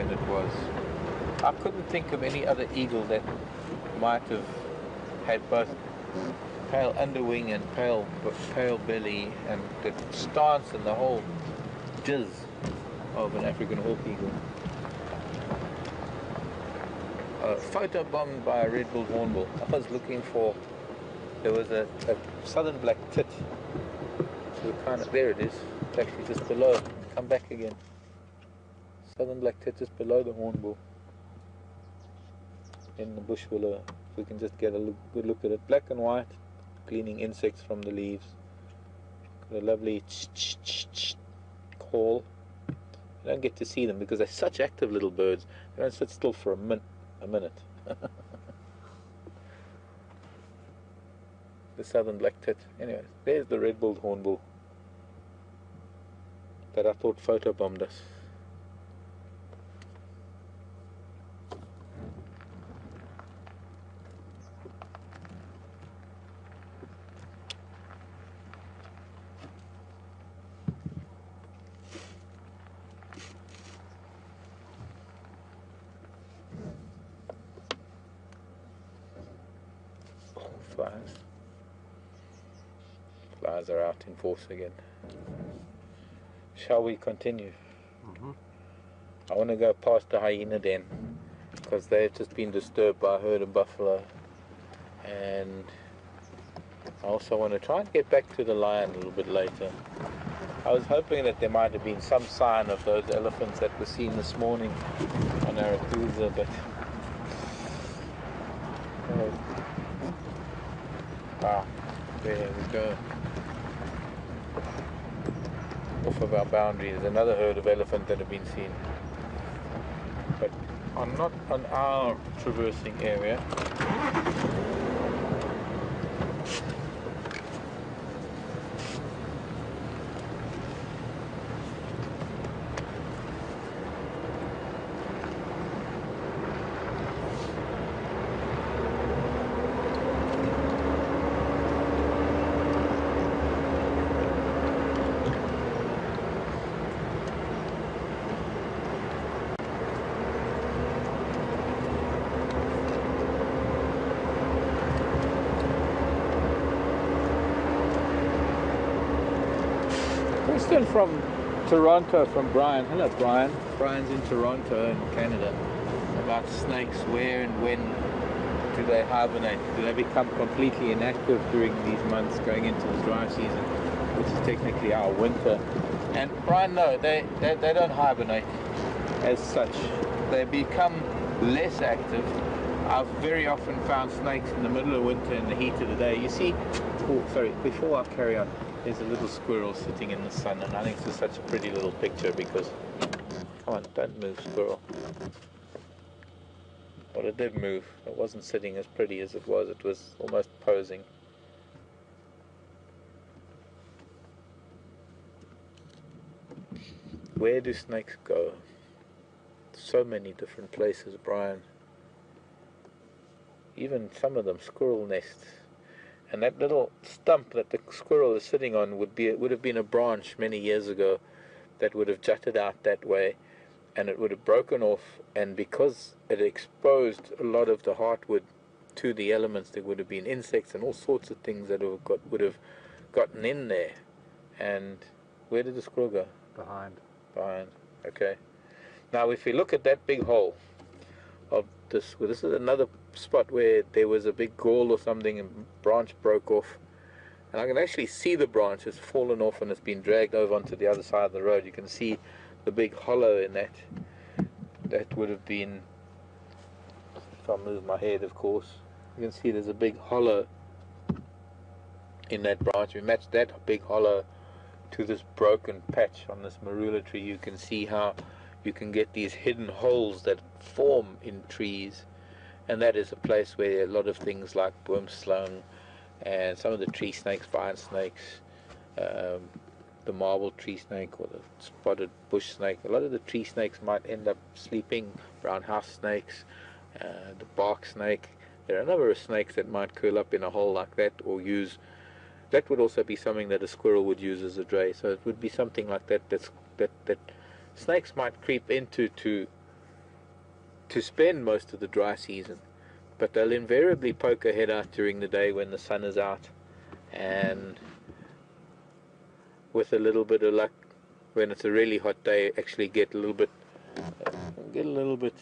when it was. I couldn't think of any other eagle that might have had both pale underwing and pale belly and the stance and the whole jizz of an African hawk eagle. Photo bombed by a red-billed hornbill. I was looking for, there was a southern black tit. So kind of, there it is. It's actually just below. Come back again. Southern black tit just below the hornbill. In the bush willow. If we can just get a good look at it. Black and white, cleaning insects from the leaves. Got a lovely call. You don't get to see them because they're such active little birds. They don't sit still for a minute. The southern black tit. Anyways, there's the red-billed hornbill that I thought photobombed us. Flies are out in force again. Shall we continue? I want to go past the hyena den because they've just been disturbed by a herd of buffalo, and I also want to try and get back to the lion a little bit later. I was hoping that there might have been some sign of those elephants that were seen this morning on Arathusa, but there we go. Off of our boundary, there's another herd of elephant that have been seen, but not on our traversing area. Question from Toronto, from Brian. Hello Brian. Brian's in Toronto in Canada. About snakes, where and when do they hibernate? Do they become completely inactive during these months going into the dry season, which is technically our winter? And Brian, no, they don't hibernate as such. They become less active. I've very often found snakes in the middle of winter in the heat of the day. You see, before I carry on, there's a little squirrel sitting in the sun, and I think this is such a pretty little picture because, come on, don't move, squirrel. Well, it did move. It wasn't sitting as pretty as it was almost posing. Where do snakes go? So many different places, Brian. Even some of them squirrel nests. And that little stump that the squirrel is sitting on would have been a branch many years ago that would have jutted out that way, and it would have broken off, and because it exposed a lot of the heartwood to the elements, there would have been insects and all sorts of things that would have gotten in there. And where did the squirrel go? Behind. Okay. Now if we look at that big hole of this, well, this is another spot where there was a big gall or something and branch broke off, and I can actually see the branch has fallen off and it's been dragged over onto the other side of the road. You can see the big hollow in that. That would have been, if I move my head, of course, you can see there's a big hollow in that branch. We match that big hollow to this broken patch on this marula tree. You can see how you can get these hidden holes that form in trees, and that is a place where a lot of things like boomslang and some of the tree snakes, vine snakes, the marble tree snake or the spotted bush snake, a lot of the tree snakes might end up sleeping, brown house snakes, the bark snake. There are a number of snakes that might curl up in a hole like that, or use, that would also be something that a squirrel would use as a dray. So it would be something like that that snakes might creep into to to spend most of the dry season, but they'll invariably poke their head out during the day when the sun is out, and with a little bit of luck, when it's a really hot day, actually get a little bit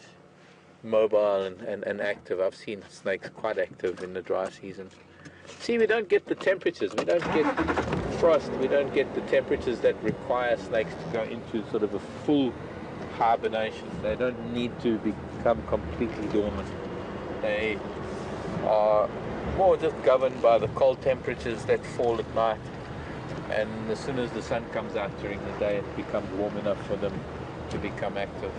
mobile and active. I've seen snakes quite active in the dry season. See, we don't get the temperatures, we don't get frost, we don't get the temperatures that require snakes to go into sort of a full hibernation. They don't need to become completely dormant. They are more just governed by the cold temperatures that fall at night, and as soon as the sun comes out during the day, it becomes warm enough for them to become active.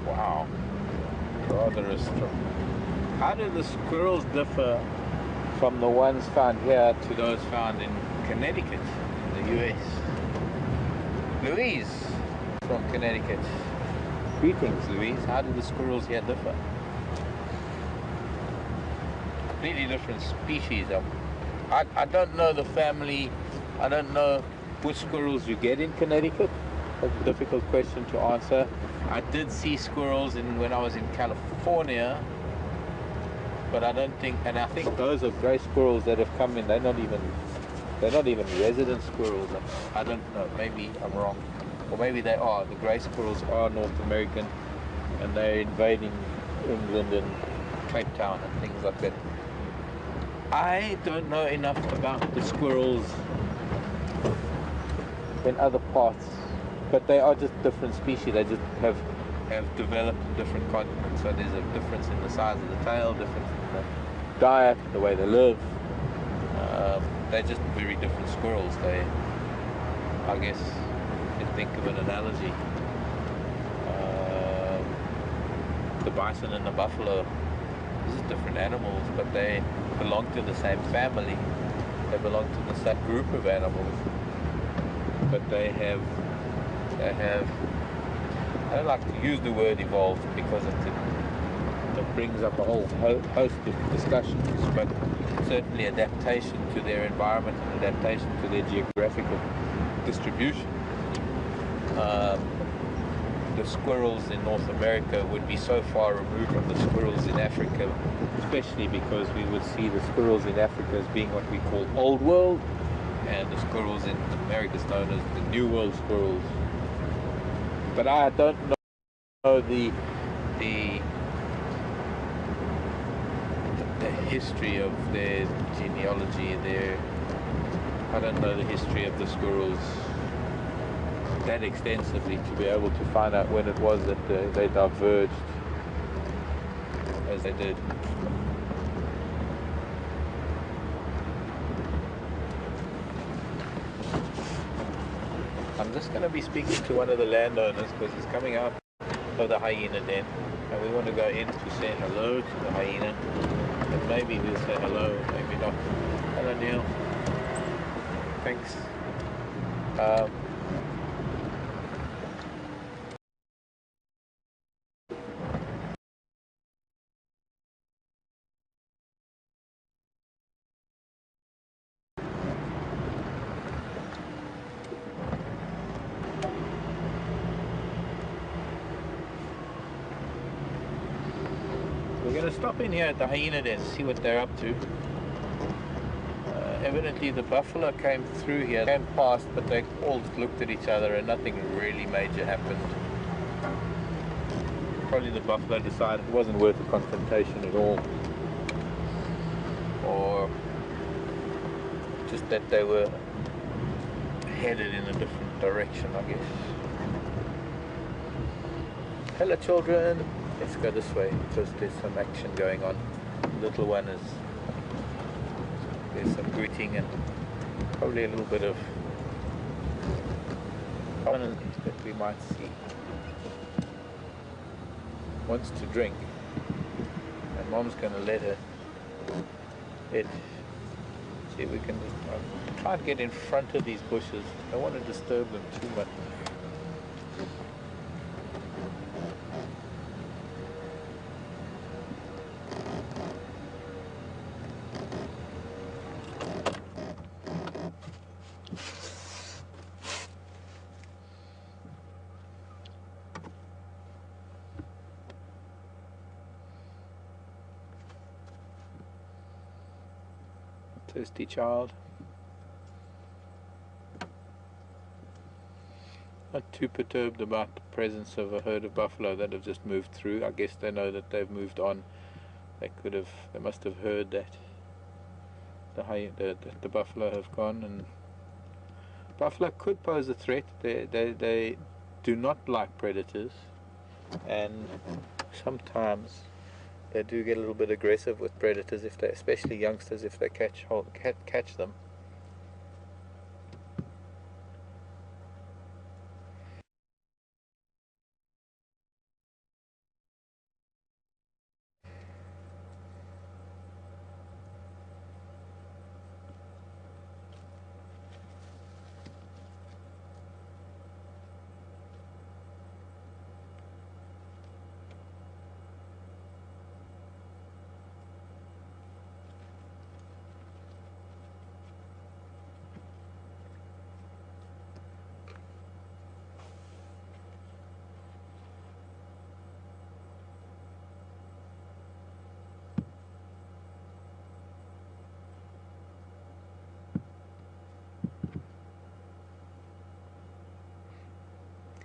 Wow, rather a strong. How do the squirrels differ from the ones found here to those found in Connecticut, in the US? Louise from Connecticut. Greetings, Louise. How do the squirrels here differ? Completely different species. I don't know the family. I don't know which squirrels you get in Connecticut. That's a difficult question to answer. I did see squirrels when I was in California, but I don't think, and I think those are gray squirrels that have come in. They're not even resident squirrels. I don't know. Maybe I'm wrong, or maybe they are. The gray squirrels are North American, and they're invading England and Cape Town and things like that. I don't know enough about the squirrels in other parts, but they are just different species. They just have developed in different continents. So there's a difference in the size of the tail, difference in the diet, the way they live. They're just very different squirrels. I guess, you think of an analogy. The bison and the buffalo, these are different animals, but they belong to the same family. They belong to the same group of animals, but they have, I don't like to use the word evolved because it brings up a whole host of discussions, but certainly adaptation to their environment and adaptation to their geographical distribution. The squirrels in North America would be so far removed from the squirrels in Africa, especially because we would see the squirrels in Africa as being what we call Old World, and the squirrels in America is known as the New World squirrels. But I don't know the history of their genealogy. I don't know the history of the squirrels that extensively to be able to find out when it was that they diverged as they did. I'm just going to be speaking to one of the landowners because he's coming out of the hyena den, and we want to go in to say hello to the hyena, and maybe we'll say hello, maybe not. Hello, Neil. Thanks. We're going to stop in here at the hyena den and see what they're up to. Evidently the buffalo came through here, came past, but they all looked at each other and nothing really major happened. Probably the buffalo decided it wasn't worth a confrontation at all, or just that they were headed in a different direction, I guess. Hello children, let's go this way because there's some action going on. The little one is, there's some greeting and probably a little bit of prominence that we might see. Wants to drink and mom's going to let her. See if we can try to get in front of these bushes. I don't want to disturb them too much. Thirsty child. Not too perturbed about the presence of a herd of buffalo that have just moved through. I guess they know that they've moved on. They must have heard that the buffalo have gone, and buffalo could pose a threat. They do not like predators, and sometimes they do get a little bit aggressive with predators, especially youngsters, if they catch them.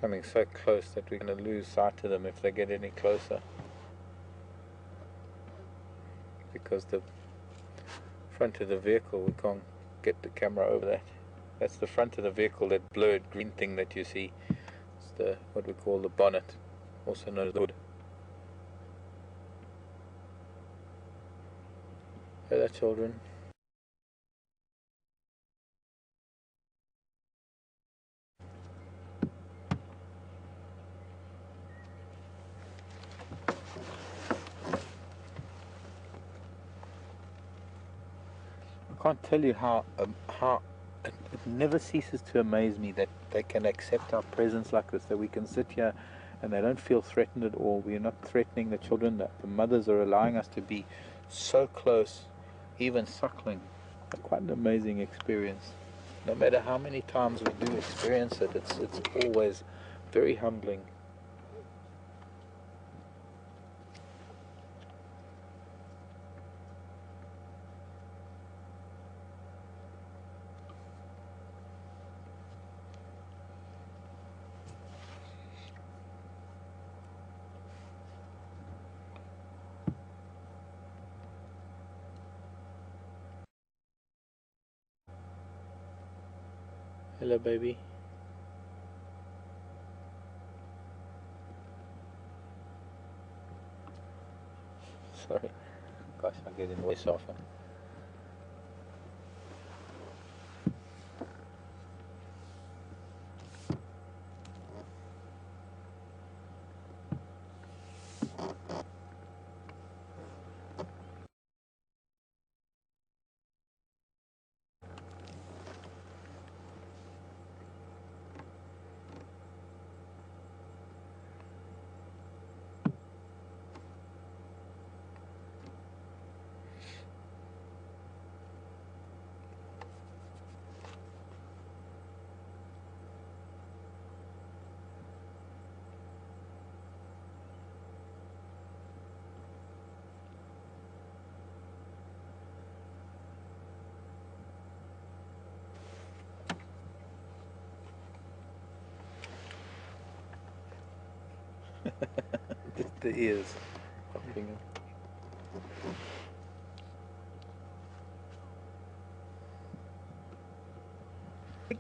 Coming so close that we're going to lose sight of them if they get any closer, because the front of the vehicle, we can't get the camera over that. That's the front of the vehicle, that blurred green thing that you see. It's what we call the bonnet, also known as the hood. Hello children. I can't tell you how it never ceases to amaze me that they can accept our presence like this, that we can sit here and they don't feel threatened at all. We're not threatening the children, that the mothers are allowing us to be so close, even suckling. Quite an amazing experience. No matter how many times we do experience it, it's always very humbling. Hello, baby. Sorry. Gosh, I get in the way so often. Just the ears.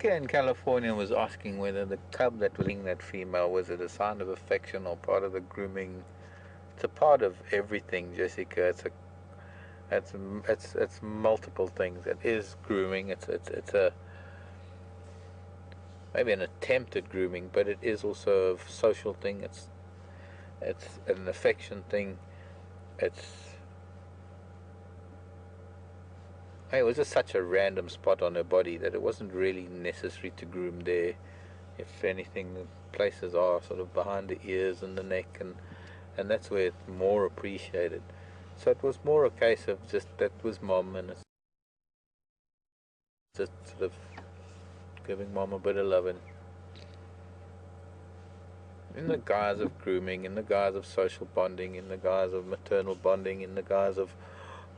worker in California was asking whether the cub that was eating that female, was it a sign of affection or part of the grooming. It's a part of everything, Jessica. It's multiple things. It is grooming. It's a maybe an attempt at grooming, but it is also a social thing. It's an affection thing. It was just such a random spot on her body that it wasn't really necessary to groom there. If anything, the places are sort of behind the ears and the neck, and that's where it's more appreciated. So it was more a case of just that was mom, and it's just sort of giving mom a bit of loving. In the guise of grooming, in the guise of social bonding, in the guise of maternal bonding, in the guise of,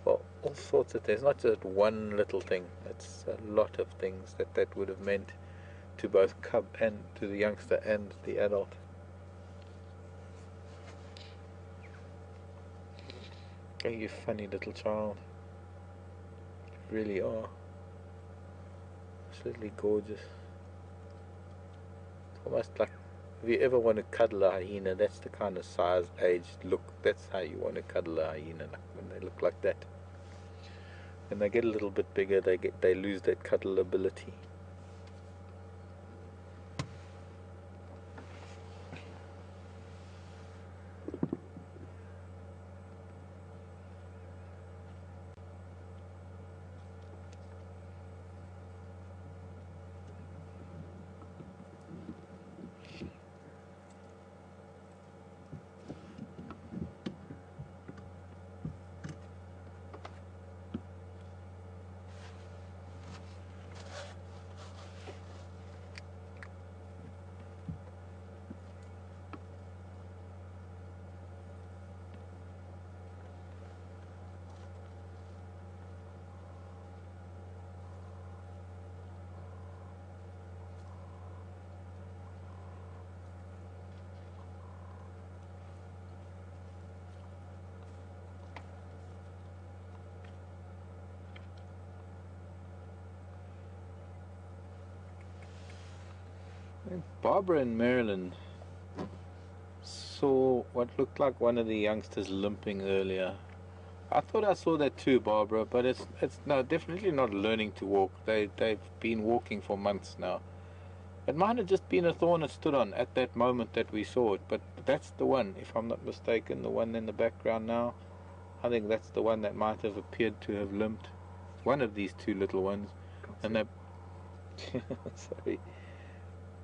well, all sorts of things. Not just one little thing. It's a lot of things that would have meant to both cub and to the youngster and the adult. Oh, you funny little child. You really are. Absolutely gorgeous. It's almost like, if you ever want to cuddle a hyena, that's the kind of size, age, look, that's how you want to cuddle a hyena, like when they look like that. When they get a little bit bigger, they lose that cuddle ability. Barbara in Maryland saw what looked like one of the youngsters limping earlier. I thought I saw that too, Barbara, but it's no, definitely not learning to walk. They've been walking for months now. It might have just been a thorn it stood on at that moment that we saw it, but that's the one, if I'm not mistaken, the one in the background now. I think that's the one that might have appeared to have limped. One of these two little ones. And they sorry.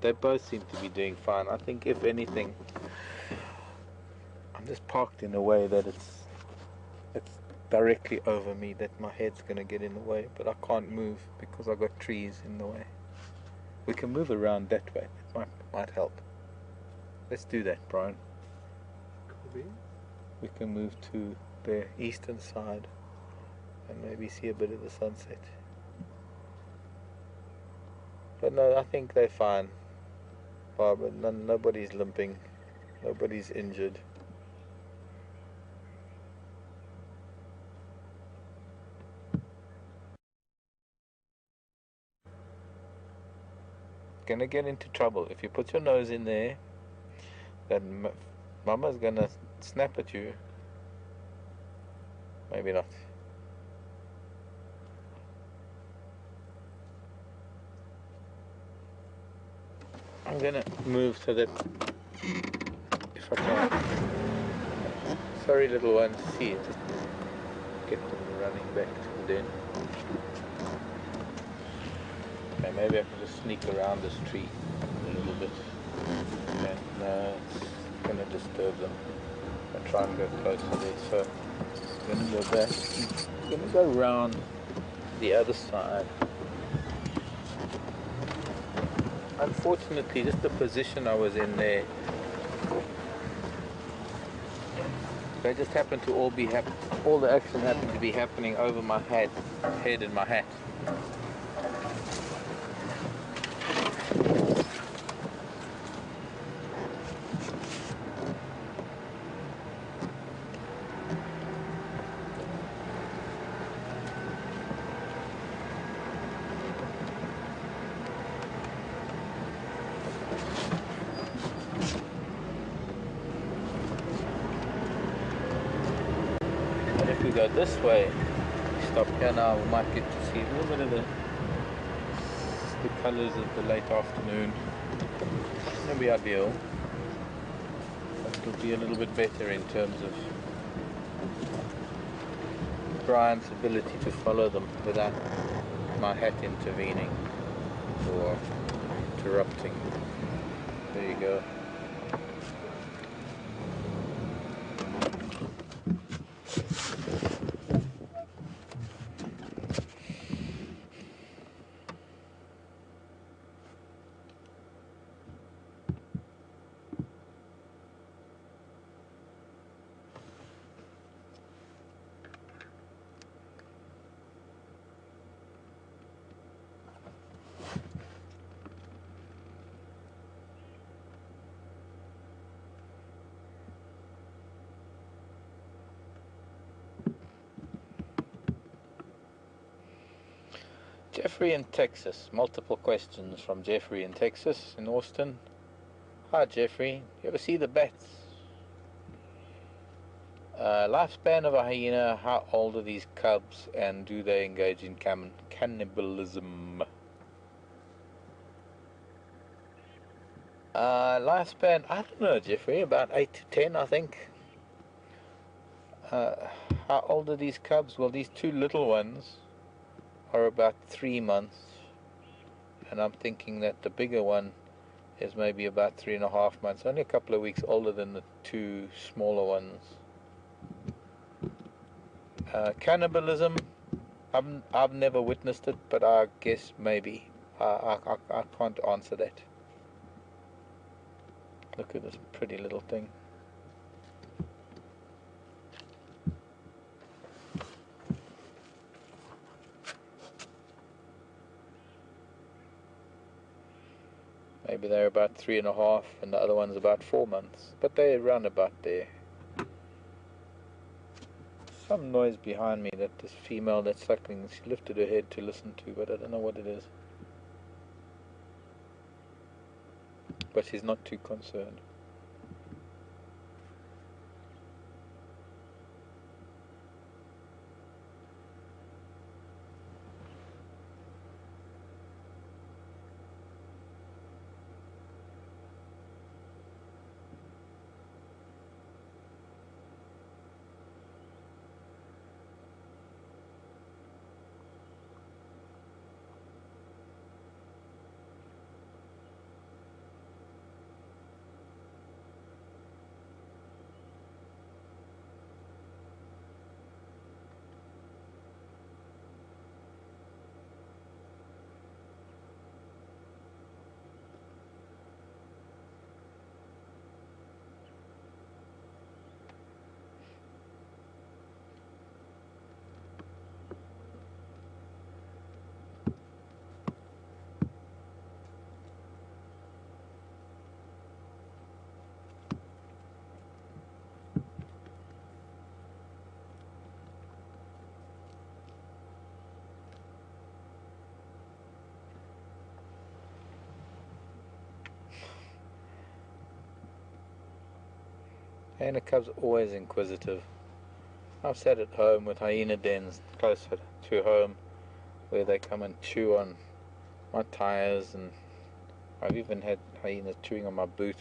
They both seem to be doing fine. I think if anything, I'm just parked in a way that it's directly over me, that my head's gonna get in the way, but I can't move because I've got trees in the way. We can move around that way. It might help. Let's do that, Brian. We can move to the eastern side and maybe see a bit of the sunset. But no, I think they're fine, Barbara. Nobody's limping, nobody's injured. Gonna get into trouble if you put your nose in there. Then Mama's gonna snap at you. Maybe not. I'm gonna move so that if I can. Sorry, little one. See, just get them running back to the den. Okay, maybe I can just sneak around this tree a little bit, and it's gonna disturb them. I'll try and go closer there. So I'm gonna go back. I'm gonna go around the other side. Unfortunately, just the position I was in there, they just happened to all be all the action happened to be happening over my head and my hat. if we go this way, stop here now, we might get to see a little bit of the colours of the late afternoon. It's going to be ideal, but it'll be a little bit better in terms of Brian's ability to follow them without my hat intervening or interrupting. There you go. Jeffrey in Texas. Multiple questions from Jeffrey in Texas, in Austin. Hi Jeffrey, you ever see the bats? Lifespan of a hyena, how old are these cubs and do they engage in cannibalism? Lifespan, I don't know Jeffrey, about 8 to 10 I think. How old are these cubs? Well, these two little ones are about 3 months, and I'm thinking that the bigger one is maybe about 3.5 months, only a couple of weeks older than the two smaller ones. Cannibalism, I've never witnessed it, but I guess maybe. I can't answer that. Look at this pretty little thing. Maybe they're about 3.5 and the other one's about 4 months, but they're around about there. Some noise behind me that this female that's suckling, she lifted her head to listen to, but I don't know what it is. But she's not too concerned. Hyena cubs always inquisitive. I've sat at home with hyena dens closer to home where they come and chew on my tires, and I've even had hyenas chewing on my boot.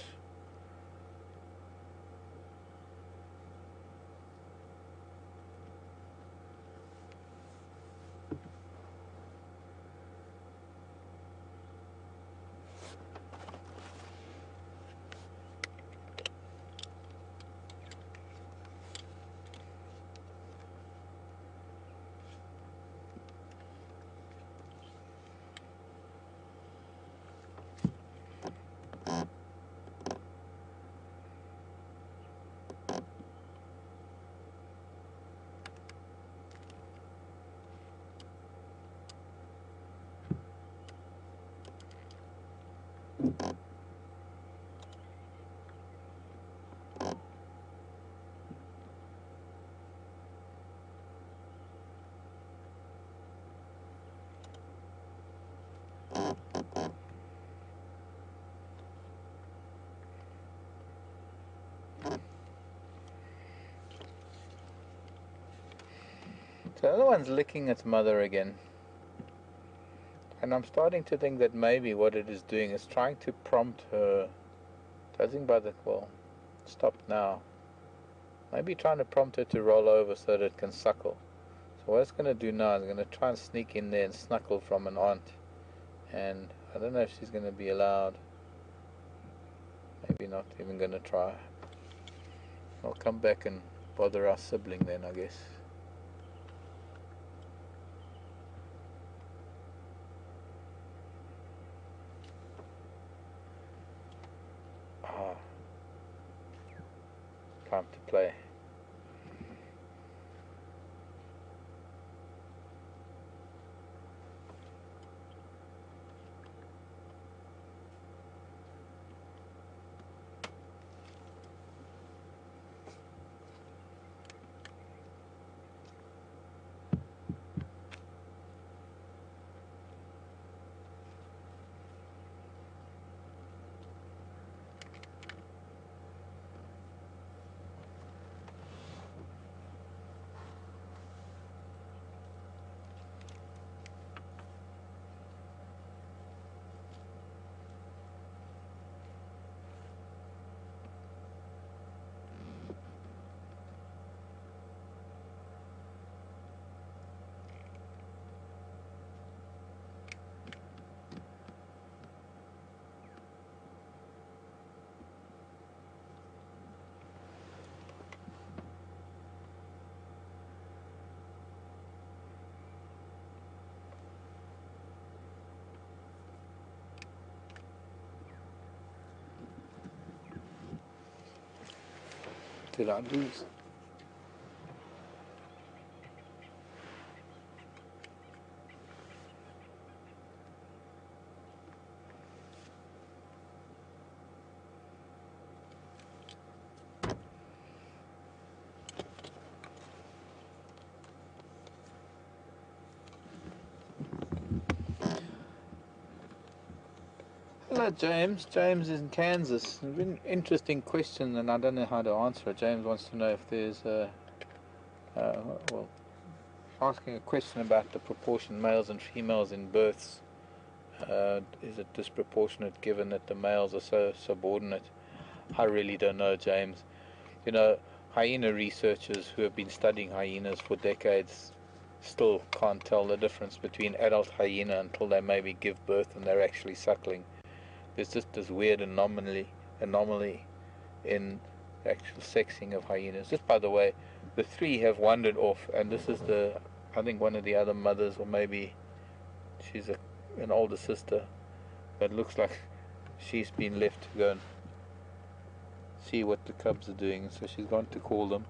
So the other one's licking its mother again. And I'm starting to think that maybe what it is doing is trying to prompt her. Judging by the, well, stop now. Maybe trying to prompt her to roll over so that it can suckle. So what it's going to do now is going to try and sneak in there and snuckle from an aunt. And I don't know if she's going to be allowed. Maybe not even going to try. I'll come back and bother our sibling then, I guess. Time to play. Did I lose? Hello, James. James is in Kansas. An interesting question, and I don't know how to answer it. James wants to know if there's well, asking a question about the proportion males and females in births. Is it disproportionate given that the males are so subordinate? I really don't know, James. You know, hyena researchers who have been studying hyenas for decades still can't tell the difference between adult hyena until they maybe give birth and they're actually suckling. There's just this weird anomaly in the actual sexing of hyenas. Just by the way, the three have wandered off, and this is I think one of the other mothers, or maybe she's an older sister, but it looks like she's been left to go and see what the cubs are doing. So she's gone to call them,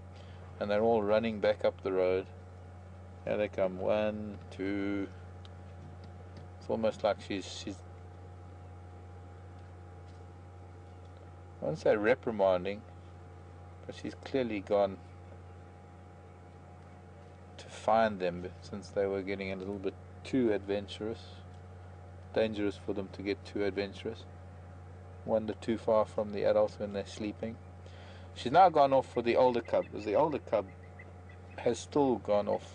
and they're all running back up the road. Here they come, 1, 2. It's almost like she's I won't say reprimanding, but she's clearly gone to find them since they were getting a little bit too adventurous. Dangerous for them to get too adventurous. Wander too far from the adults when they're sleeping. She's now gone off for the older cub, because the older cub has still gone off.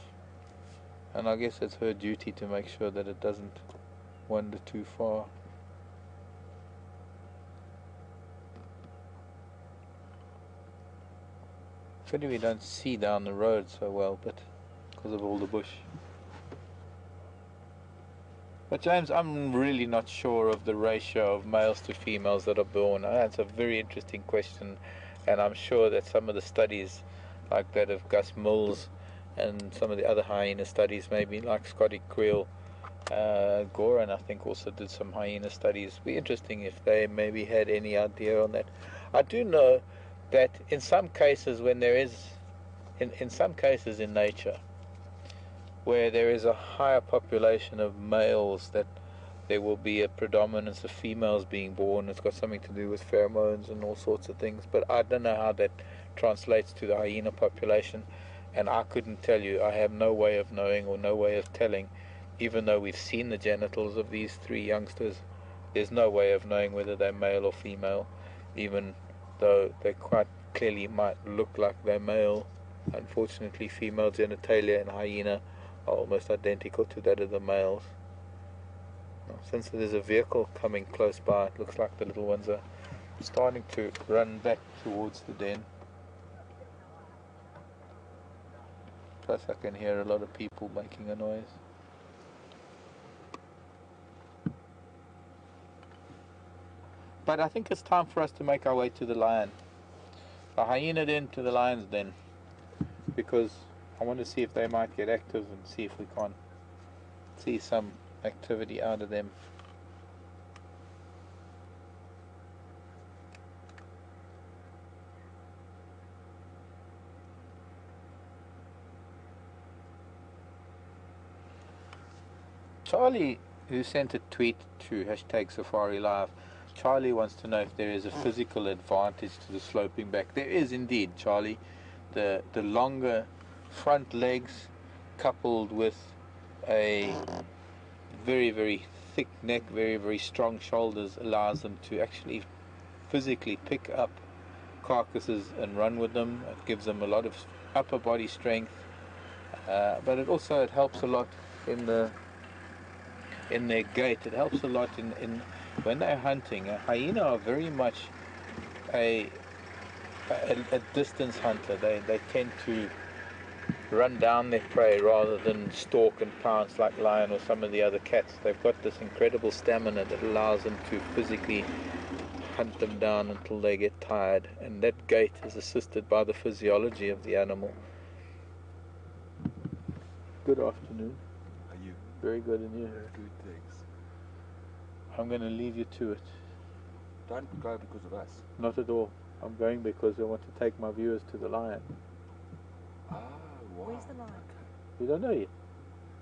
And I guess it's her duty to make sure that it doesn't wander too far. Pity we don't see down the road so well, but because of all the bush. But James, I'm really not sure of the ratio of males to females that are born. That's a very interesting question, and I'm sure that some of the studies like that of Gus Mills and some of the other hyena studies, maybe like Scotty Creel, Goran I think also did some hyena studies. It'd be interesting if they maybe had any idea on that. I do know that in some cases when there is, in some cases in nature, where there is a higher population of males, that there will be a predominance of females being born. It's got something to do with pheromones and all sorts of things, but I don't know how that translates to the hyena population, and I couldn't tell you. I have no way of knowing or no way of telling. Even though we've seen the genitals of these three youngsters, there's no way of knowing whether they're male or female, even though they quite clearly might look like they're male. Unfortunately, female genitalia in hyena are almost identical to that of the males. Now, since there's a vehicle coming close by, it looks like the little ones are starting to run back towards the den. Plus I can hear a lot of people making a noise. But I think it's time for us to make our way to the lion. The hyena den to the lion's den. Because I want to see if they might get active and see if we can't see some activity out of them. Charlie, who sent a tweet to #SafariLive, Charlie wants to know if there is a physical advantage to the sloping back. There is indeed, Charlie. The longer front legs coupled with a very, very thick neck, very, very strong shoulders allows them to actually physically pick up carcasses and run with them. It gives them a lot of upper body strength, but it helps a lot in their gait. It helps a lot in when they're hunting. A hyena are very much a distance hunter. They tend to run down their prey rather than stalk and pounce like lion or some of the other cats. They've got this incredible stamina that allows them to physically hunt them down until they get tired, and that gait is assisted by the physiology of the animal. Good afternoon. Are you? Very good, and you? Good, thanks. I'm going to leave you to it. Don't go because of us. Not at all. I'm going because I want to take my viewers to the lion. Ah, wow. Where's the lion? Okay. You don't know yet?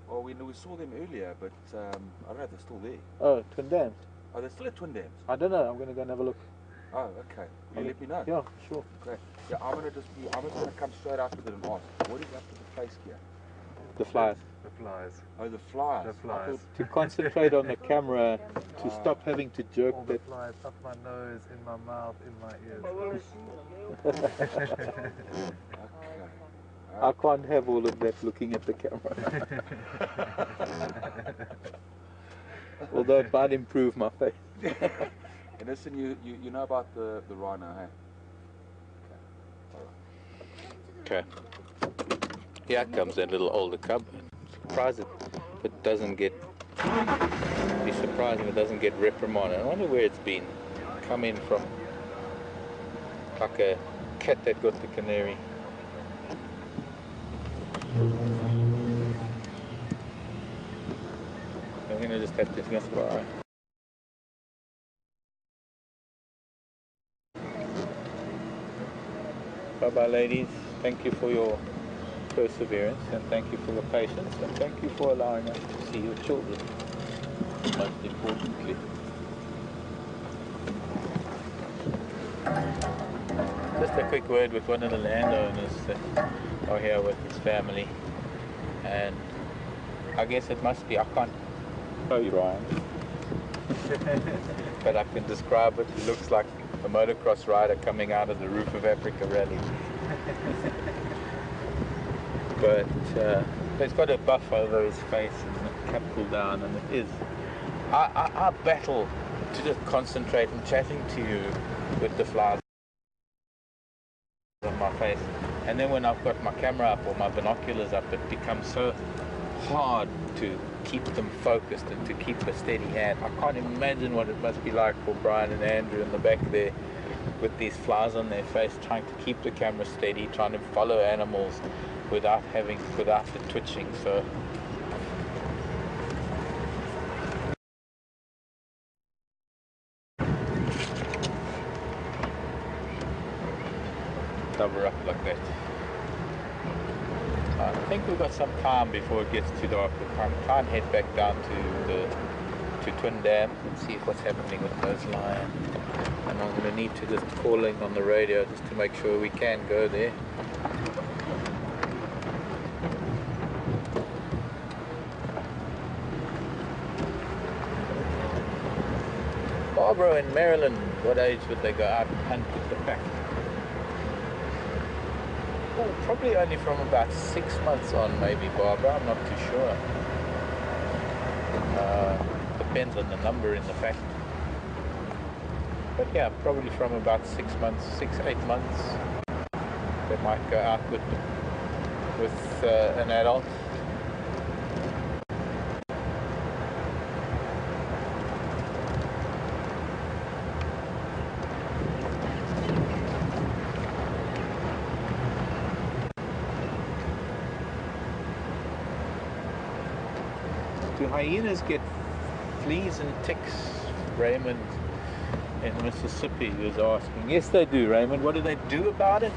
Well, we saw them earlier, but I don't know if they're still there. Oh, Twin Dams. Oh, they're still at Twin Dams? I don't know. I'm going to go and have a look. Oh, okay. Will you let me know? Yeah, sure. Great. Yeah, I'm just going to come straight after them and ask, what is up with the face here? The flies. The flies. Oh, the flies. The flies. To concentrate on the camera, to stop having to jerk All the that. flies up my nose, in my mouth, in my ears. Okay. I can't have all of that looking at the camera. Although it might improve my face. And listen, you know about the rhino, hey? Okay. Here comes that little older cub. Surprised it doesn't get. Be surprising it doesn't get reprimanded. I wonder where it's been. Come in from. Like a cat that got the canary. I'm gonna just have to get by. Bye bye, ladies. Thank you for your perseverance, and thank you for your patience, and thank you for allowing us to see your children, most importantly. Just a quick word with one of the landowners that are here with his family, and I guess it must be, I can't show you Ryan, but I can describe it. He looks like a motocross rider coming out of the Roof of Africa rally. But he's got a buff over his face and the cap pulled down, and it is. I battle to just concentrate on chatting to you with the flies on my face, and then when I've got my camera up or my binoculars up, it becomes so hard to keep them focused and to keep a steady hand. I can't imagine what it must be like for Brian and Andrew in the back there with these flies on their face, trying to keep the camera steady, trying to follow animals without the twitching. So cover up like that. I think we've got some time before it gets too dark. We'll try and head back down to Twin Dams and see what's happening with those lions. And I'm going to need to just call in on the radio just to make sure we can go there. Barbara in Maryland, what age would they go out and hunt with the pack? probably only from about 6 months on, maybe, Barbara. I'm not too sure. Depends on the number in the factory. But yeah, probably from about 6 months, 8 months, they might go out with an adult. Do hyenas get fleas and ticks, Raymond in Mississippi was asking? Yes, they do, Raymond. What do they do about it?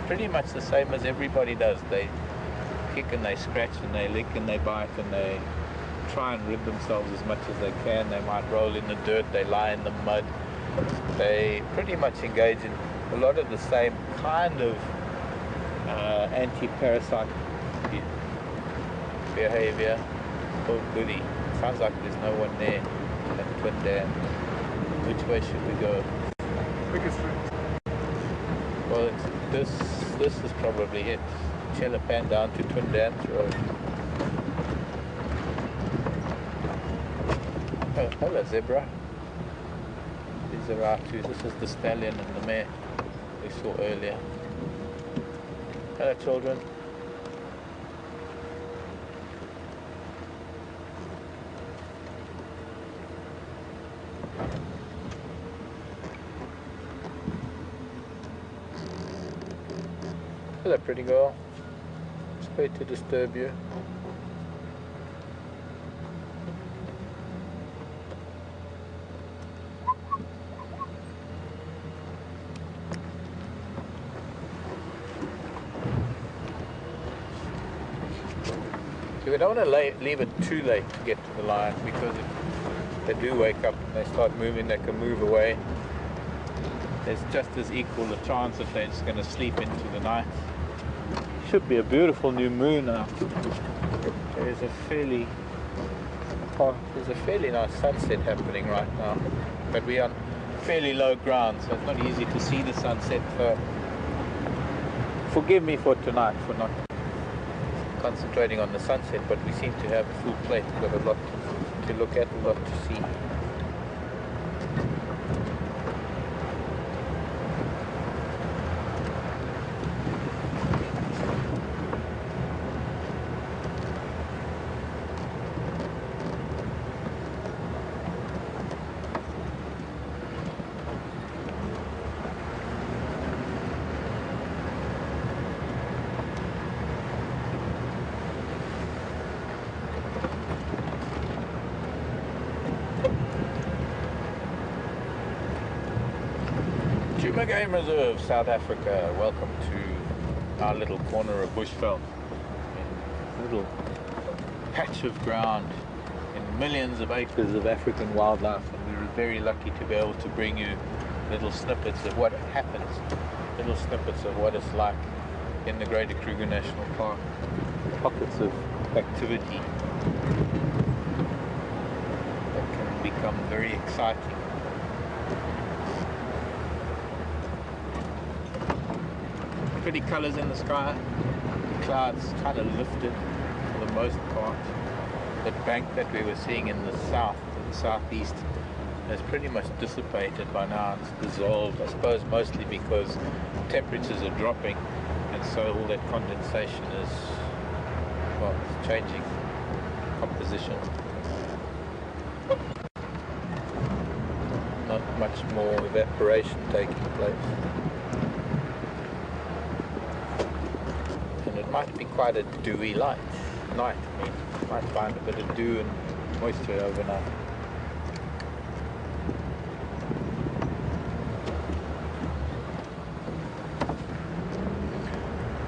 Pretty much the same as everybody does. They kick and they scratch and they lick and they bite and they try and rid themselves as much as they can. They might roll in the dirt, they lie in the mud. They pretty much engage in a lot of the same kind of anti-parasite behavior. Oh goody, sounds like there's no one there at Twin Dam. Which way should we go? Biggest route. Well, this is probably it. Chelapan down to Twin Dams Road. Oh, hello zebra. These are our two. This is the stallion and the mare we saw earlier. Hello children. Hello pretty girl. Sorry to disturb you. So we don't want to leave it too late to get to the lion, because if they do wake up and they start moving, they can move away. There's just as equal a chance that they're just going to sleep into the night. Should be a beautiful new moon out. There's a fairly nice sunset happening right now, but we're on fairly low ground, so it's not easy to see the sunset. So forgive me for tonight for not concentrating on the sunset, but we seem to have a full plate. We've got a lot to look at, a lot to see. Djuma Game Reserve, South Africa. Welcome to our little corner of bushveld, a little patch of ground in millions of acres of African wildlife, and we're very lucky to be able to bring you little snippets of what happens, little snippets of what it's like in the Greater Kruger National Park, pockets of activity that can become very exciting. Pretty colours in the sky, the clouds kind of lifted for the most part. That bank that we were seeing in the south, in the southeast, has pretty much dissipated by now. It's dissolved, I suppose mostly because temperatures are dropping, and so all that condensation is, well, it's changing composition. Not much more evaporation taking place. Might be quite a dewy night. I mean, you might find a bit of dew and moisture overnight.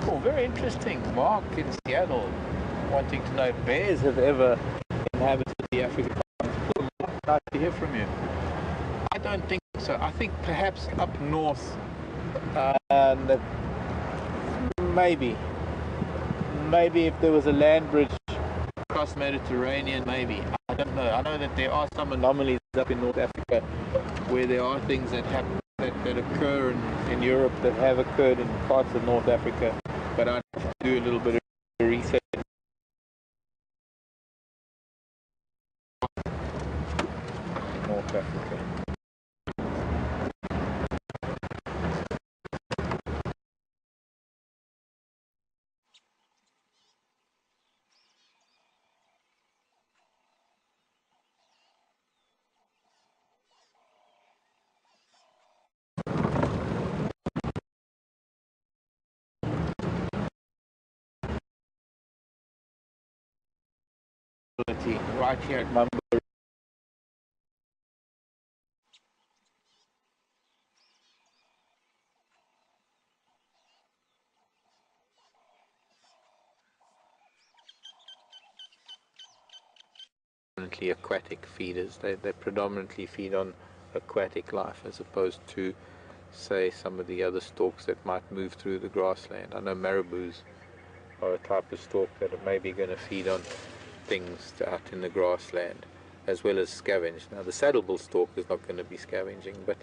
Oh, very interesting. Mark in Seattle wanting to know if bears have ever inhabited the African continent. I'd like to hear from you. I don't think so. I think perhaps up north, maybe if there was a land bridge across the Mediterranean, maybe. I don't know. I know that there are some anomalies up in North Africa where there are things that happen that occur in Europe that have occurred in parts of North Africa. but I do a little bit of research. North Africa. Right here at Mumbai. Aquatic feeders. They predominantly feed on aquatic life as opposed to, say, some of the other storks that might move through the grassland. I know marabous are a type of stork that are maybe going to feed on things out in the grassland as well as scavenge. Now the saddlebill stork is not going to be scavenging, but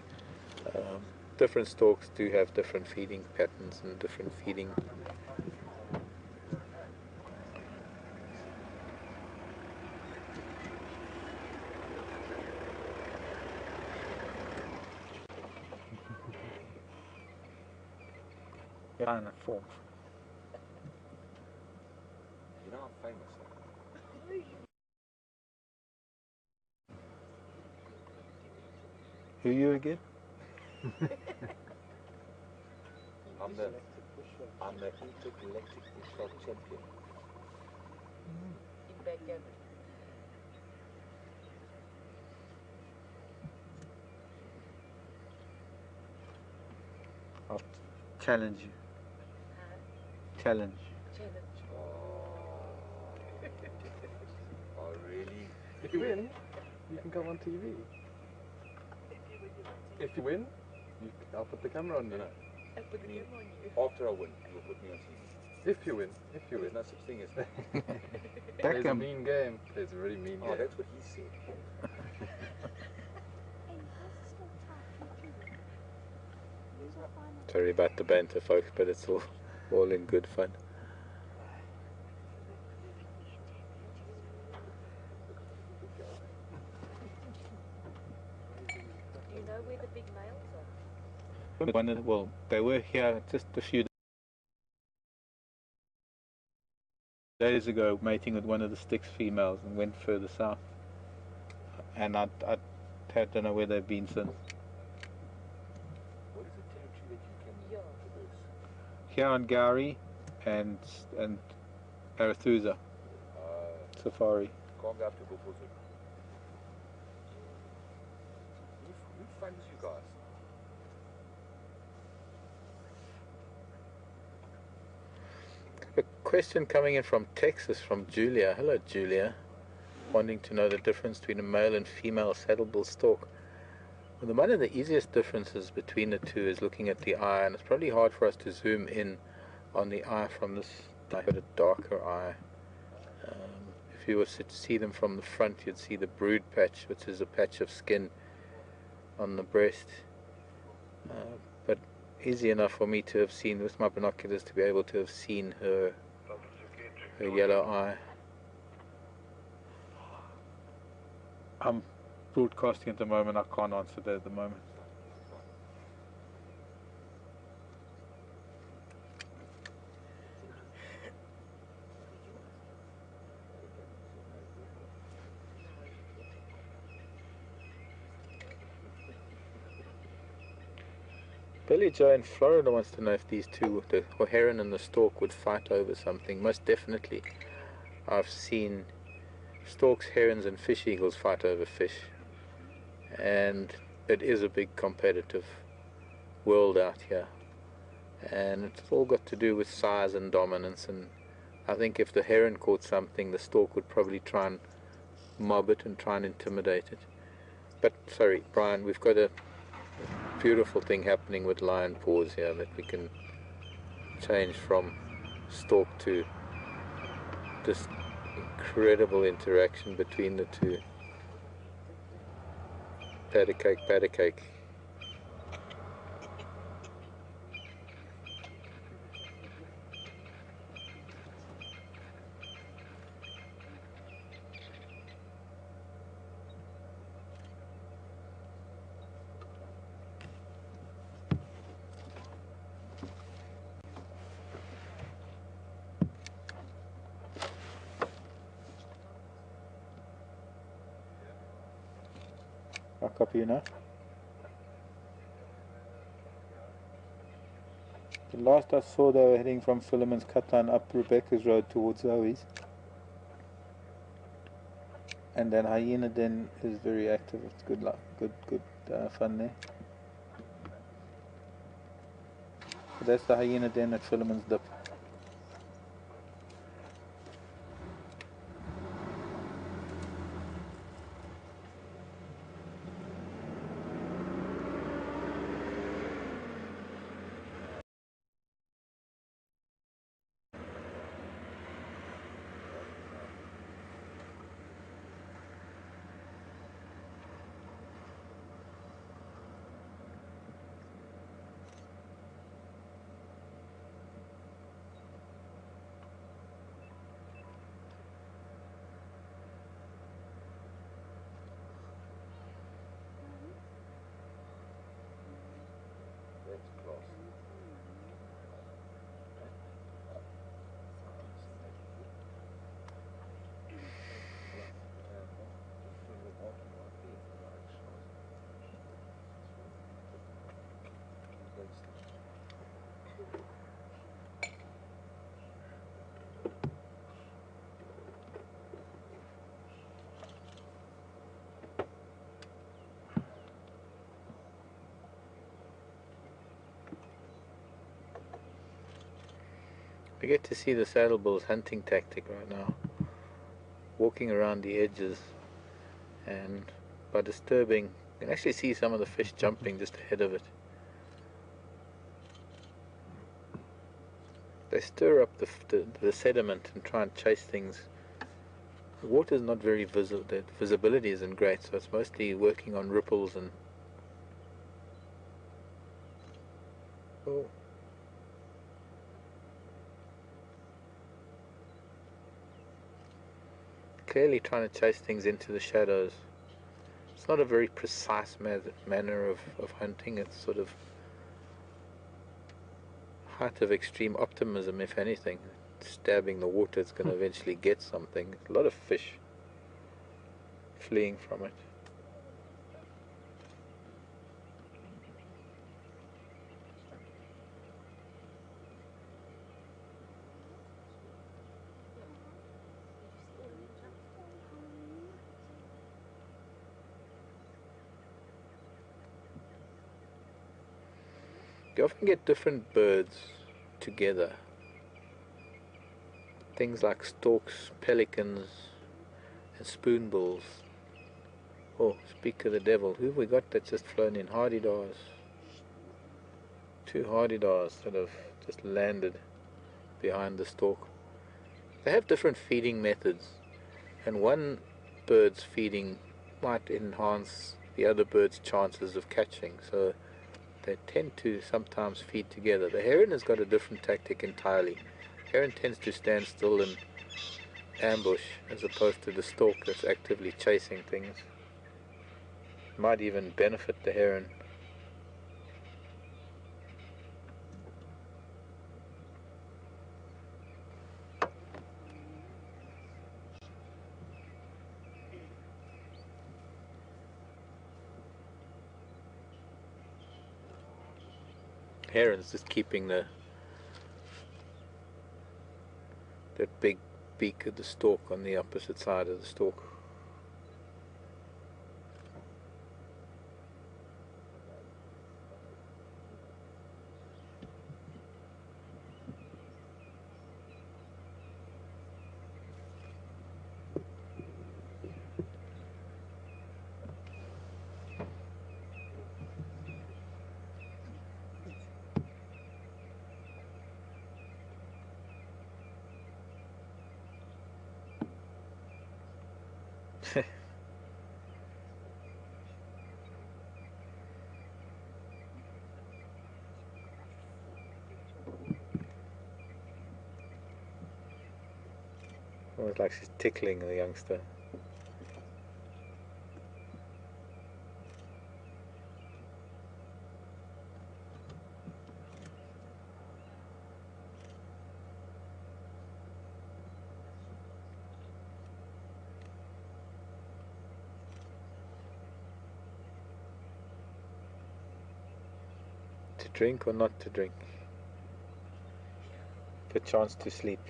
different storks do have different feeding patterns and different feeding. Kind of form. You know I'm famous. Who are you again? I'm the intergalactic bushveld champion. In backgammon. I'll challenge you. Challenge. Oh, really? If you win, you can come on TV. If you win, I'll put the camera on you. I put the camera on you. After I win, you'll put me on TV. If you win, if you win. There's no such thing as that. Plays a mean game. Plays a really mean game. Oh, that's what he said. Sorry about the banter, folks, but it's all in good fun. Do you know where the big males are? Well, they were here just a few days ago mating with one of the Styx females and went further south. And I don't know where they've been since. What is the territory that you can traverse? Here on Gowrie and Arathusa Safari. Can't go up to Buffalo. Who funds you guys? A question coming in from Texas from Julia. Hello, Julia. Wanting to know the difference between a male and female saddlebill stork. Well, one of the easiest differences between the two is looking at the eye, and it's probably hard for us to zoom in on the eye from this darker eye. If you were to see them from the front, you'd see the brood patch, which is a patch of skin on the breast. But easy enough for me to have seen with my binoculars to be able to have seen her yellow eye. I'm broadcasting at the moment. I can't answer that at the moment. Billy Joe in Florida wants to know if these two, the heron and the stork, would fight over something. Most definitely. I've seen storks, herons and fish eagles fight over fish, and it is a big competitive world out here, and it's all got to do with size and dominance. And I think if the heron caught something, the stork would probably try and mob it and try and intimidate it. But sorry, Brian, we've got a beautiful thing happening with lion paws here, that we can change from stork to this incredible interaction between the two. Pat a cake, pat a cake. I'll copy you now. The last I saw, they were heading from Philemon's Cutline up Rebecca's Road towards Zoe's. And then Hyena Den is very active. It's good luck, good fun there. So that's the Hyena Den at Philemon's Dip. We get to see the saddle bull's hunting tactic right now, walking around the edges, and by disturbing, you can actually see some of the fish jumping just ahead of it. They stir up the sediment and try and chase things. The water is not very visible, the visibility isn't great, so it's mostly working on ripples and... Oh. Clearly trying to chase things into the shadows. It's not a very precise manner of hunting. It's sort of height of extreme optimism, if anything. Stabbing the water, it's going to eventually get something. A lot of fish fleeing from it. You often get different birds together. Things like storks, pelicans, and spoonbills. Oh, speak of the devil, who have we got that's just flown in? Hardy-dars. 2 hardy-dars that have just landed behind the stork. They have different feeding methods, and one bird's feeding might enhance the other bird's chances of catching, so they tend to sometimes feed together. The heron has got a different tactic entirely. Heron tends to stand still and ambush, as opposed to the stork that's actively chasing things. Might even benefit the heron. Heron's just keeping that big beak of the stork on the opposite side of the stork. Almost like she's tickling the youngster. to drink or not to drink? A chance to sleep.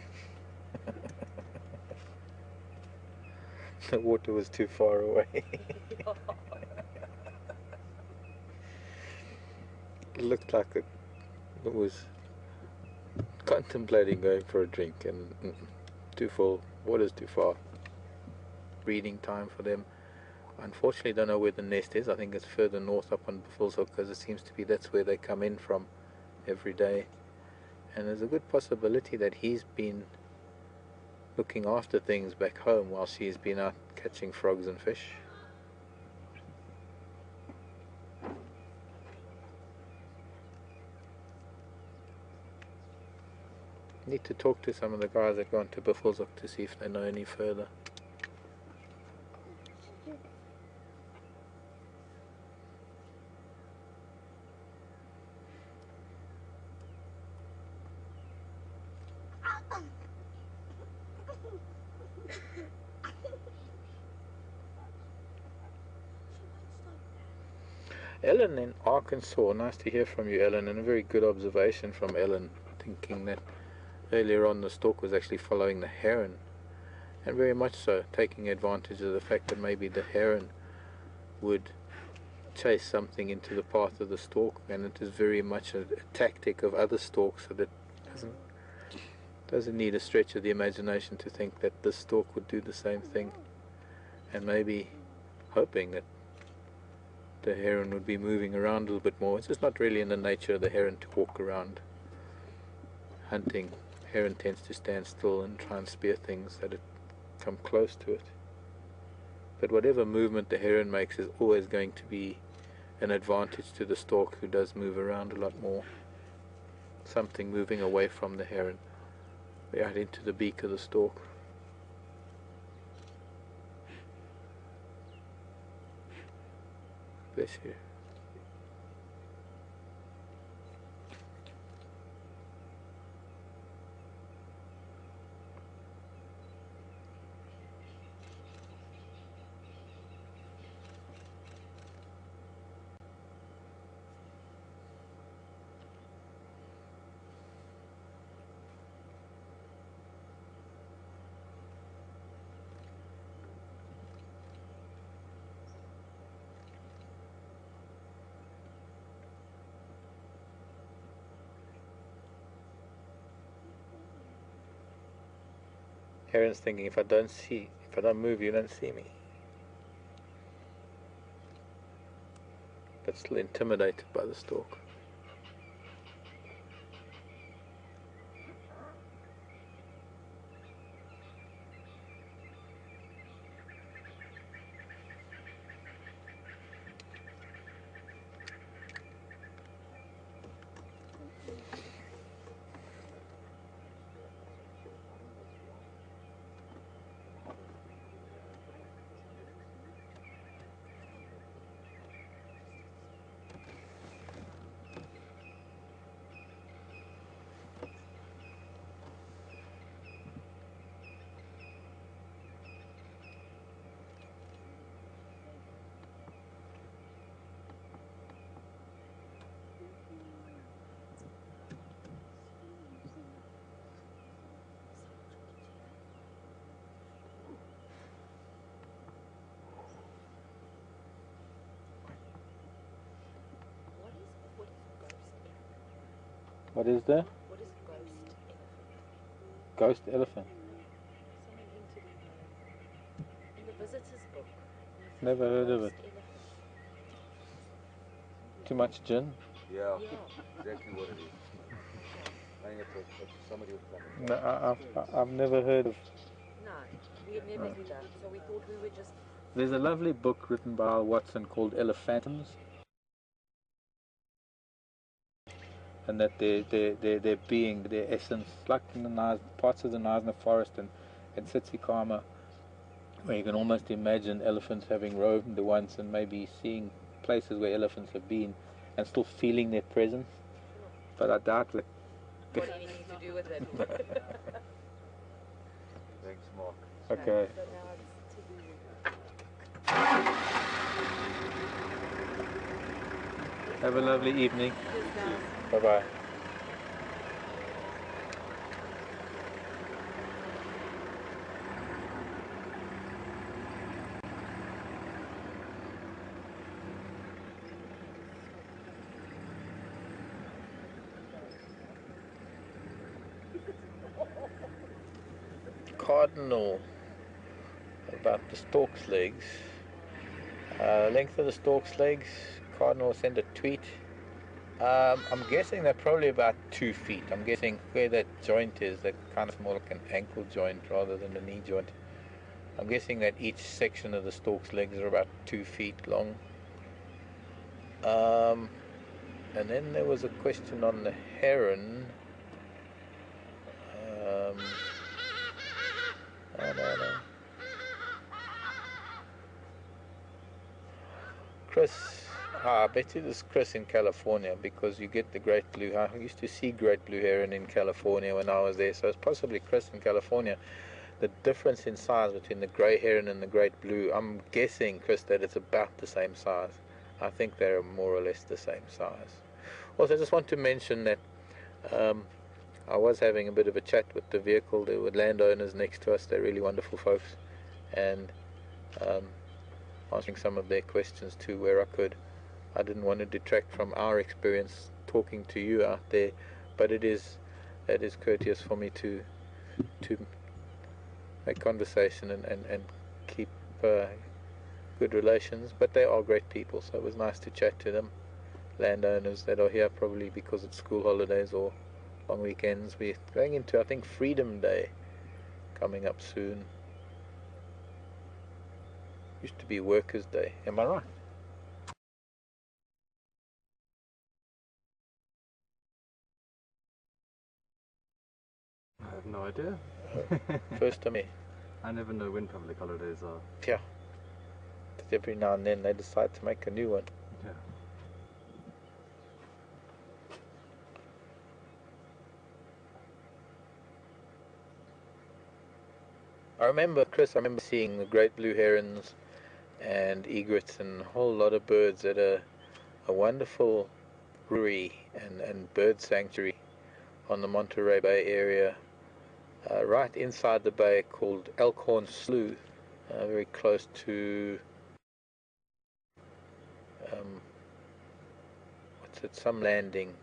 The water was too far away. It looked like it was contemplating going for a drink, and too full, water's too far. Breeding time for them. Unfortunately, don't know where the nest is. I think it's further north up on Buffalo's Hook, because it seems to be that's where they come in from every day. And there's a good possibility that he's been looking after things back home while she's been out catching frogs and fish. Need to talk to some of the guys that gone to Buffalo's Hook to see if they know any further. Ellen in Arkansas, nice to hear from you, Ellen, and a very good observation from Ellen, thinking that earlier on the stork was actually following the heron, and very much so, taking advantage of the fact that maybe the heron would chase something into the path of the stork, and it is very much a tactic of other storks, so that doesn't need a stretch of the imagination to think that this stork would do the same thing, and maybe hoping that the heron would be moving around a little bit more. It's just not really in the nature of the heron to walk around hunting. Heron tends to stand still and try and spear things that come close to it. But whatever movement the heron makes is always going to be an advantage to the stork, who does move around a lot more. Something moving away from the heron, out into the beak of the stork. Bless you. Heron's thinking, if I don't move, you don't see me. But still intimidated by the stork. What is the? What is Ghost elephant. Someone hinted in the visitor's book. Never heard of it. Ghost elephant. Too much gin? Yeah, Yeah. exactly what it is. I think it's somebody was coming. No, I've never heard of. No, we had never either. So we thought we would just. There's a lovely book written by Al Watson called Elephantums, and that their being, their essence, like in the parts of the Knysna forest and Tsitsikamma, where you can almost imagine elephants having roamed the once and maybe seeing places where elephants have been and still feeling their presence. But I doubt that. Got anything to do with it. Thanks, Mark. Okay. So now it's to do. Have a lovely evening. Cheers, guys. Bye-bye. Cardinal about the stork's legs. Length of the stork's legs. Cardinal sent a tweet. I'm guessing they're probably about 2 feet. I'm guessing where that joint is, that kind of more like an ankle joint rather than a knee joint. I'm guessing that each section of the stork's legs are about 2 feet long. And then there was a question on the heron. Oh, no. Chris, I bet it is Chris in California, because you get the great blue. I used to see great blue heron in California when I was there, so it's possibly Chris in California. The difference in size between the grey heron and the great blue, I'm guessing, Chris, that it's about the same size. I think they're more or less the same size. Also, I just want to mention that I was having a bit of a chat with the vehicle. There were landowners next to us. They're really wonderful folks, and answering some of their questions too where I could. I didn't want to detract from our experience talking to you out there, but it is courteous for me to make conversation and keep good relations. But they are great people, so it was nice to chat to them. Landowners that are here probably because it's school holidays or long weekends. We're going into, I think, Freedom Day coming up soon. Used to be Workers' Day, am I right? I have no idea. First of May. I never know when public holidays are. Yeah. Every now and then they decide to make a new one. Yeah. I remember, Chris, I remember seeing the great blue herons and egrets and a whole lot of birds at a wonderful brewery and bird sanctuary on the Monterey Bay area, right inside the bay, called Elkhorn Slough, very close to what's it, some landing.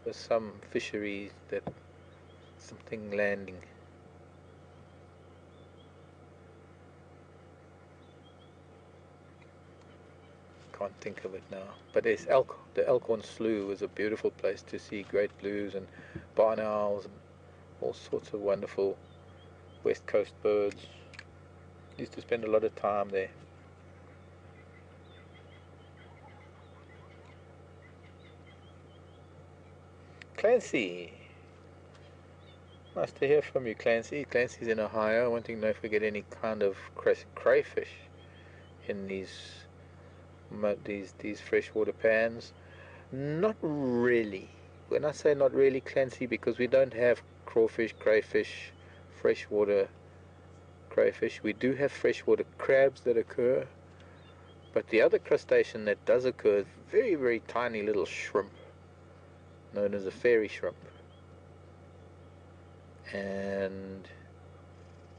There's some fisheries, that something landing. Can't think of it now, but there's the Elkhorn Slough was a beautiful place to see great blues and barn owls and all sorts of wonderful west coast birds. Used to spend a lot of time there. Clancy, nice to hear from you, Clancy. Clancy's in Ohio, wanting to know if we get any kind of crayfish in these freshwater pans. Not really. When I say not really, Clancy, because we don't have crawfish, crayfish, freshwater crayfish. We do have freshwater crabs that occur, but the other crustacean that does occur is very, very tiny little shrimp known as a fairy shrimp, and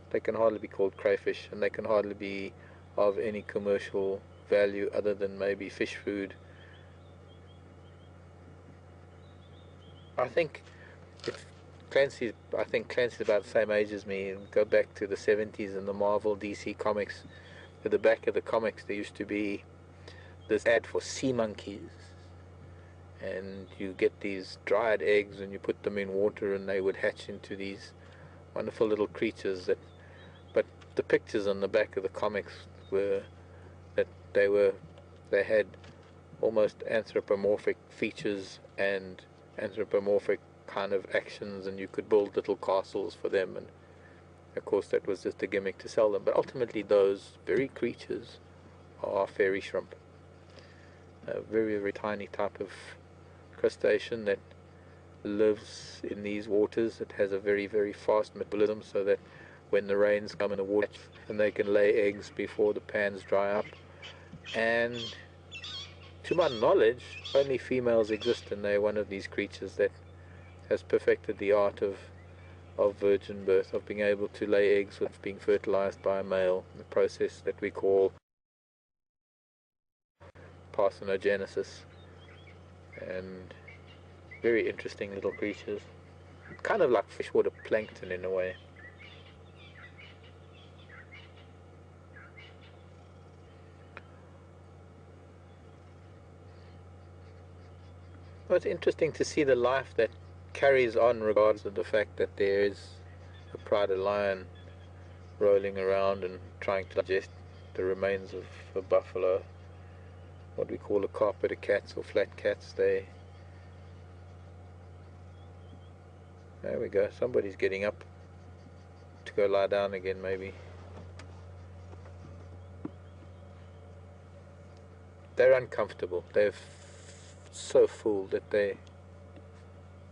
they can hardly be called crayfish, and they can hardly be of any commercial value other than maybe fish food. I think Clancy's about the same age as me, and go back to the 70s and the Marvel DC comics. At the back of the comics there used to be this ad for sea monkeys, and you get these dried eggs and you put them in water and they would hatch into these wonderful little creatures but the pictures on the back of the comics were that they had almost anthropomorphic features and anthropomorphic kind of actions, and you could build little castles for them, and of course that was just a gimmick to sell them. But ultimately those very creatures are fairy shrimp, a very, very tiny type of crustacean that lives in these waters. It has a very, very fast metabolism, so that when the rains come in the water, and they can lay eggs before the pans dry up, and to my knowledge, only females exist, and they're one of these creatures that has perfected the art of virgin birth, of being able to lay eggs with being fertilized by a male, the process that we call parthenogenesis. And very interesting little creatures, kind of like freshwater plankton in a way. Well, it's interesting to see the life that carries on regardless of the fact that there is a pride lion rolling around and trying to digest the remains of a buffalo, what we call a carpet of cats or flat cats. There we go, somebody's getting up to go lie down again maybe. They're uncomfortable, they're so full that they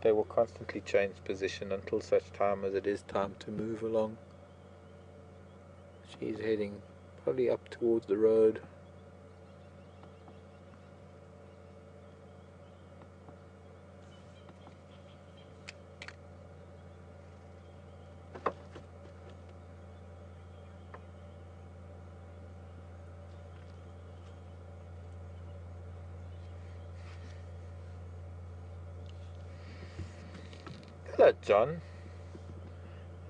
will constantly change position until such time as it is time to move along. She's heading probably up towards the road. Hello, John.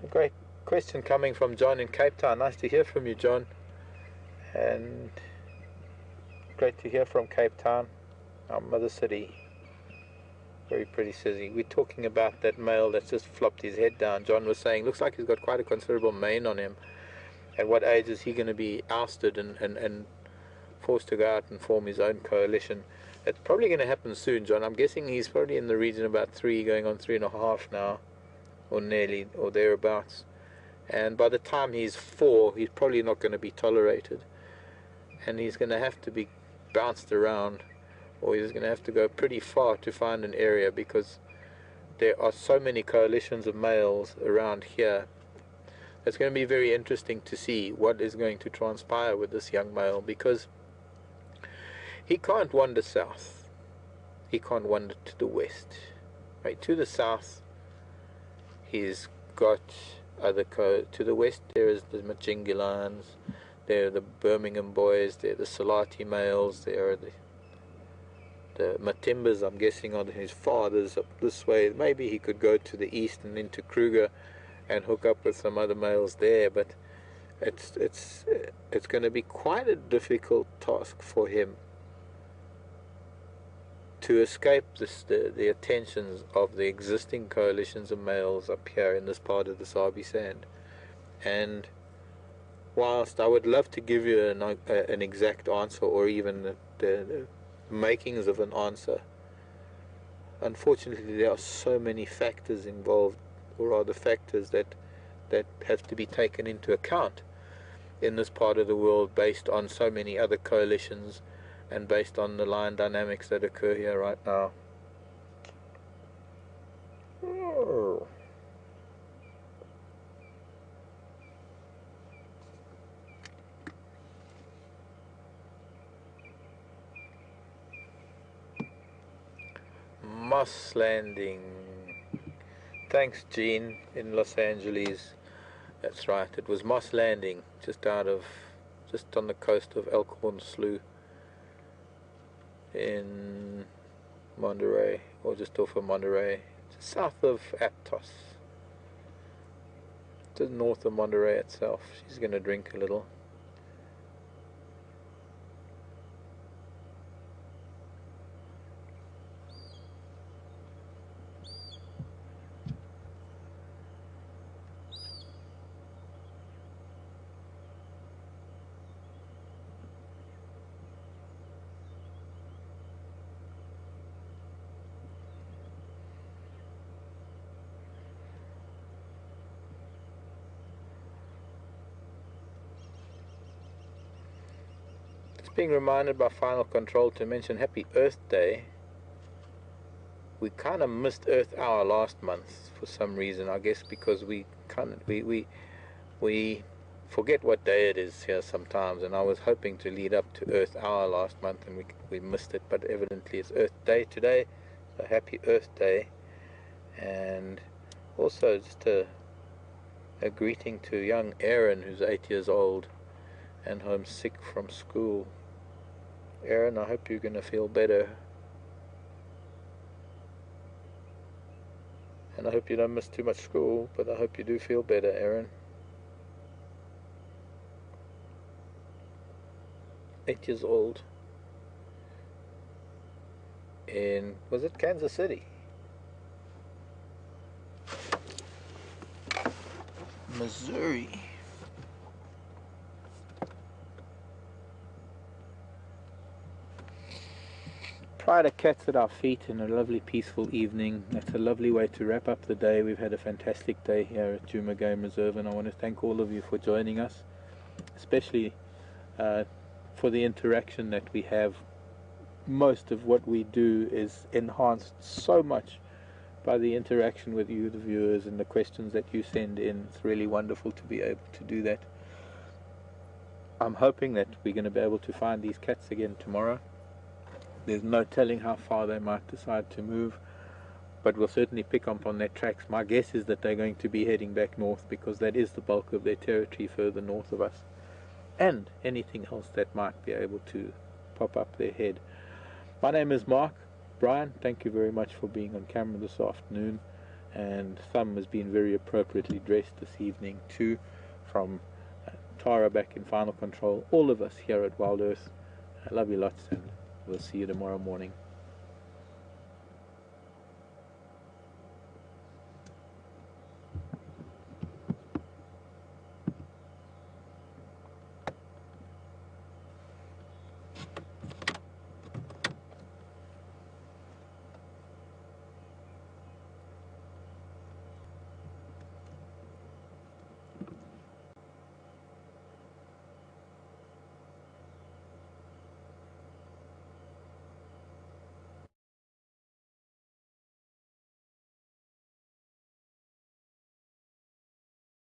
A great question coming from John in Cape Town. Nice to hear from you, John. And great to hear from Cape Town, our mother city. Very pretty city. We're talking about that male that's just flopped his head down. John was saying, looks like he's got quite a considerable mane on him. At what age is he going to be ousted and forced to go out and form his own coalition? It's probably going to happen soon, John. I'm guessing he's probably in the region about 3, going on 3.5 now, or nearly, or thereabouts. And by the time he's 4, he's probably not going to be tolerated. And he's going to have to be bounced around, or he's going to have to go pretty far to find an area, because there are so many coalitions of males around here. It's going to be very interesting to see what is going to transpire with this young male, because he can't wander south. He can't wander to the west. Right, to the south, he's got other to the west there is the Majingilans, there are the Birmingham boys, there are the Salati males, there are the Matimbas, I'm guessing, are his fathers up this way. Maybe he could go to the east and into Kruger and hook up with some other males there, but it's going to be quite a difficult task for him to escape the attentions of the existing coalitions of males up here in this part of the Sabi Sand. And whilst I would love to give you an exact answer, or even the makings of an answer, unfortunately there are so many factors involved, or rather factors that have to be taken into account in this part of the world, based on so many other coalitions and based on the line dynamics that occur here right now. Moss Landing. Thanks, Jean, in Los Angeles. That's right, it was Moss Landing, just on the coast of Elkhorn Slough in Monterey, or just off of Monterey, just south of Aptos, just north of Monterey itself. She's going to drink a little. Being reminded by Final Control to mention Happy Earth Day. We kind of missed Earth Hour last month for some reason, I guess because we forget what day it is here sometimes, and I was hoping to lead up to Earth Hour last month and we missed it, but evidently it's Earth Day today, so happy Earth Day. And also just a greeting to young Aaron, who's 8 years old and homesick from school. Aaron, I hope you're going to feel better, and I hope you don't miss too much school, but I hope you do feel better, Aaron. 8 years old in, was it Kansas City? Missouri. Pride of cats at our feet and a lovely peaceful evening. That's a lovely way to wrap up the day. We've had a fantastic day here at Djuma Game Reserve, and I want to thank all of you for joining us, especially for the interaction that we have. Most of what we do is enhanced so much by the interaction with you, the viewers, and the questions that you send in. It's really wonderful to be able to do that. I'm hoping that we're going to be able to find these cats again tomorrow. There's no telling how far they might decide to move, but we'll certainly pick up on their tracks. My guess is that they're going to be heading back north, because that is the bulk of their territory further north of us, and anything else that might be able to pop up their head. My name is Mark. Brian, thank you very much for being on camera this afternoon, and Thumb has been very appropriately dressed this evening too, from Tara back in final control. All of us here at Wild Earth, I love you lots, and we'll see you tomorrow morning.